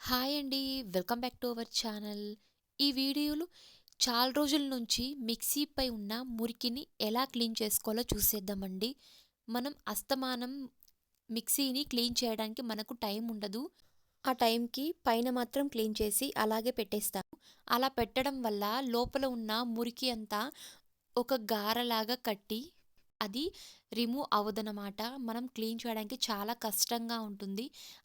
Hi అండి. Welcome back to our channel. ఈ వీడియోలో చాలా రోజుల నుంచి మిక్సీపై ఉన్న మురికిని ఎలా క్లీన్ చేసుకోవాలో చూసేద్దామండి. మనం అస్తమానం మిక్సీని క్లీన్ చేయడానికి మనకు టైం ఉండదు. ఆ టైంకి పైన మాత్రం క్లీన్ చేసి అలాగే పెట్టేస్తాము. అలా పెట్టడం వల్ల లోపల ఉన్న మురికి అంతా ఒక గారలాగా కట్టి అది రిమూవ్ అవ్వదనమాట. మనం క్లీన్ చేయడానికి చాలా కష్టంగా ఉంటుంది.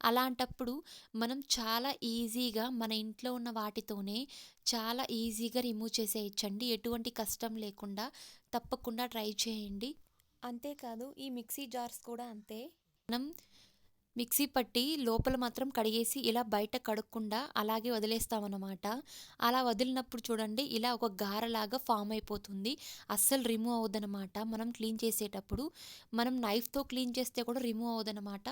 అలాంటప్పుడు మనం చాలా ఈజీగా మన ఇంట్లో ఉన్న వాటితోనే చాలా ఈజీగా రిమూవ్ చేసేయొచ్చండి. ఎటువంటి కష్టం లేకుండా. తప్పకుండా ట్రై చేయండి. అంతేకాదు ఈ మిక్సీ జార్స్ కూడా అంతే. మనం మిక్సీ పట్టి లోపల మాత్రం కడిగేసి ఇలా బయట కడగకుండా అలాగే వదిలేస్తామన్నమాట. అలా వదిలినప్పుడు చూడండి ఇలా ఒక గారలాగా ఫామ్ అయిపోతుంది. అస్సలు రిమూవ్ అవ్వదనమాట. మనం క్లీన్ చేసేటప్పుడు మనం నైఫ్తో క్లీన్ చేస్తే కూడా రిమూవ్ అవ్వదనమాట.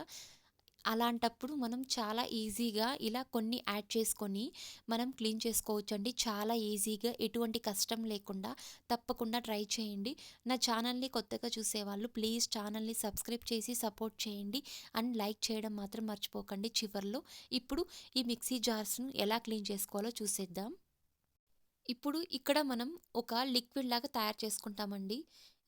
అలాంటప్పుడు మనం చాలా ఈజీగా ఇలా కొన్ని యాడ్ చేసుకొని మనం క్లీన్ చేసుకోవచ్చండి. చాలా ఈజీగా ఎటువంటి కష్టం లేకుండా. తప్పకుండా ట్రై చేయండి. నా ఛానల్ని కొత్తగా చూసేవాళ్ళు ప్లీజ్ ఛానల్ని సబ్స్క్రైబ్ చేసి సపోర్ట్ చేయండి అండ్ లైక్ చేయడం మాత్రం మర్చిపోకండి. చివర్లో ఇప్పుడు ఈ మిక్సీ జార్స్ను ఎలా క్లీన్ చేసుకోవాలో చూసేద్దాం. ఇప్పుడు ఇక్కడ మనం ఒక లిక్విడ్ లాగా తయారు చేసుకుంటామండి.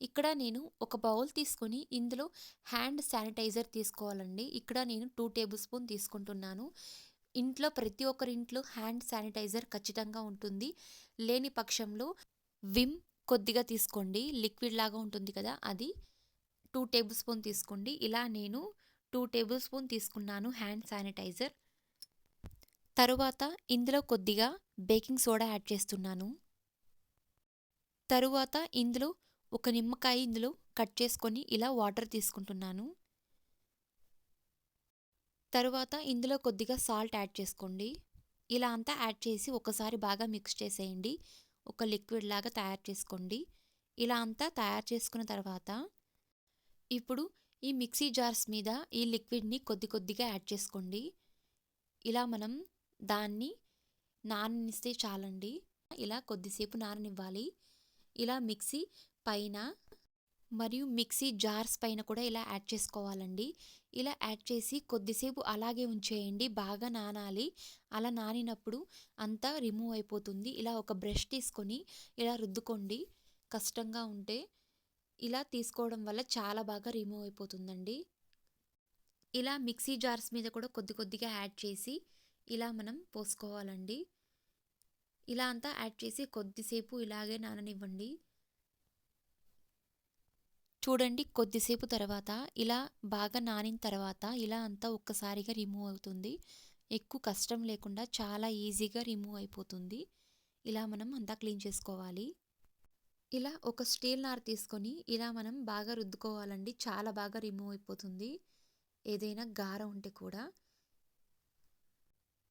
ఇక్కడ నేను ఒక బౌల్ తీసుకొని ఇందులో హ్యాండ్ శానిటైజర్ తీసుకోవాలండి. ఇక్కడ నేను 2 టేబుల్ స్పూన్ తీసుకుంటున్నాను. ఇంట్లో ప్రతి ఒక్కరి ఇంట్లో హ్యాండ్ శానిటైజర్ ఖచ్చితంగా ఉంటుంది. లేని పక్షంలో విమ్ కొద్దిగా తీసుకోండి. లిక్విడ్ లాగా ఉంటుంది కదా అది 2 టేబుల్ స్పూన్ తీసుకోండి. ఇలా నేను 2 టేబుల్ స్పూన్ తీసుకున్నాను హ్యాండ్ శానిటైజర్. తరువాత ఇందులో కొద్దిగా బేకింగ్ సోడా యాడ్ చేస్తున్నాను. తరువాత ఇందులో ఒక నిమ్మకాయ ఇందులో కట్ చేసుకొని ఇలా వాటర్ తీసుకుంటున్నాను. తరువాత ఇందులో కొద్దిగా సాల్ట్ యాడ్ చేసుకోండి. ఇలా అంతా యాడ్ చేసి ఒకసారి బాగా మిక్స్ చేసేయండి. ఒక లిక్విడ్ లాగా తయారు చేసుకోండి. ఇలా అంతా తయారు చేసుకున్న తర్వాత ఇప్పుడు ఈ మిక్సీ జార్స్ మీద ఈ లిక్విడ్ని కొద్ది కొద్దిగా యాడ్ చేసుకోండి. ఇలా మనం దాన్ని నాననిస్తే చాలండి. ఇలా కొద్దిసేపు నాననివ్వాలి. ఇలా మిక్సీ పైన మరియు మిక్సీ జార్స్ పైన కూడా ఇలా యాడ్ చేసుకోవాలండి. ఇలా యాడ్ చేసి కొద్దిసేపు అలాగే ఉంచేయండి. బాగా నానాలి. అలా నానినప్పుడు అంతా రిమూవ్ అయిపోతుంది. ఇలా ఒక బ్రష్ తీసుకొని ఇలా రుద్దుకోండి. కష్టంగా ఉంటే ఇలా తీసుకోవడం వల్ల చాలా బాగా రిమూవ్ అయిపోతుందండి. ఇలా మిక్సీ జార్స్ మీద కూడా కొద్ది కొద్దిగా యాడ్ చేసి ఇలా మనం పోసుకోవాలండి. ఇలా అంతా యాడ్ చేసి కొద్దిసేపు ఇలాగే నాననివ్వండి. చూడండి కొద్దిసేపు తర్వాత ఇలా బాగా నానిన తర్వాత ఇలా అంతా ఒక్కసారిగా రిమూవ్ అవుతుంది. ఎక్కువ కష్టం లేకుండా చాలా ఈజీగా రిమూవ్ అయిపోతుంది. ఇలా మనం అంతా క్లీన్ చేసుకోవాలి. ఇలా ఒక స్టీల్ నార్ తీసుకొని ఇలా మనం బాగా రుద్దుకోవాలండి. చాలా బాగా రిమూవ్ అయిపోతుంది ఏదైనా గార ఉంటే కూడా.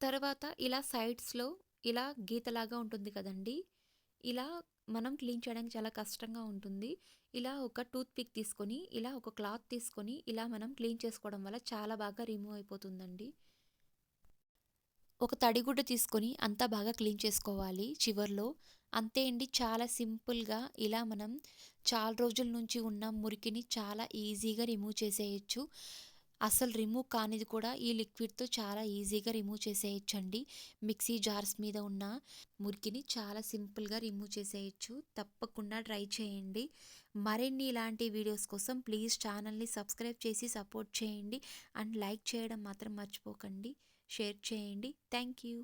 తర్వాత ఇలా సైడ్స్లో ఇలా గీతలాగా ఉంటుంది కదండి. ఇలా మనం క్లీన్ చేయడానికి చాలా కష్టంగా ఉంటుంది. ఇలా ఒక టూత్ పిక్ తీసుకొని ఇలా ఒక క్లాత్ తీసుకొని ఇలా మనం క్లీన్ చేసుకోవడం వల్ల చాలా బాగా రిమూవ్ అయిపోతుందండి. ఒక తడిగుడ్డ తీసుకొని అంతా బాగా క్లీన్ చేసుకోవాలి చివర్లో. అంతే అండి, చాలా సింపుల్గా ఇలా మనం చాలా రోజుల నుంచి ఉన్న మురికిని చాలా ఈజీగా రిమూవ్ చేసేయచ్చు. అసలు రిమూవ్ కానిది కూడా ఈ లిక్విడ్తో చాలా ఈజీగా రిమూవ్ చేసేయచ్చండి. మిక్సీ జార్స్ మీద ఉన్న మురికిని చాలా సింపుల్గా రిమూవ్ చేసేయచ్చు. తప్పకుండా ట్రై చేయండి. మరిన్ని ఇలాంటి వీడియోస్ కోసం ప్లీజ్ ఛానల్ని సబ్స్క్రైబ్ చేసి సపోర్ట్ చేయండి అండ్ లైక్ చేయడం మాత్రం మర్చిపోకండి. షేర్ చేయండి. Thank you.